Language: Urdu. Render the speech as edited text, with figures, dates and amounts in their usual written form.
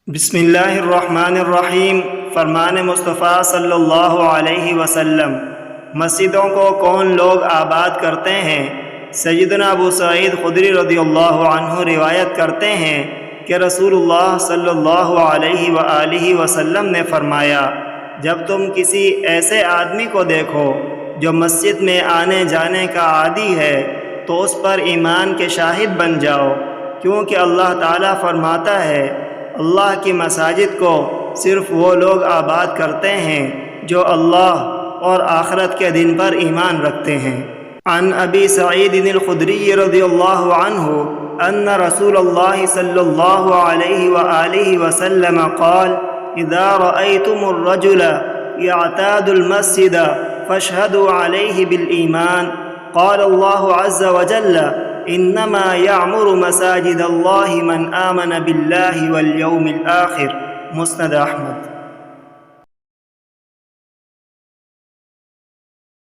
بسم اللہ الرحمن الرحیم۔ فرمان مصطفیٰ صلی اللہ علیہ وسلم، مسجدوں کو کون لوگ آباد کرتے ہیں؟ سیدنا ابو سعید خدری رضی اللہ عنہ روایت کرتے ہیں کہ رسول اللہ صلی اللہ علیہ وآلہ وسلم نے فرمایا، جب تم کسی ایسے آدمی کو دیکھو جو مسجد میں آنے جانے کا عادی ہے تو اس پر ایمان کے شاہد بن جاؤ، کیونکہ اللہ تعالیٰ فرماتا ہے اللہ کی مساجد کو صرف وہ لوگ آباد کرتے ہیں جو اللہ اور آخرت کے دن پر ایمان رکھتے ہیں۔ عن ابی سعید الخدری رضی اللہ عنہ ان رسول اللہ صلی اللہ علیہ وآلہ وسلم قال اذا رأيتم الرجل يعتاد المسجد فاشهدوا عليه بالإيمان قال الله عز وجل انما يعمر مساجد الله من آمن بالله واليوم الآخر۔ مسند احمد۔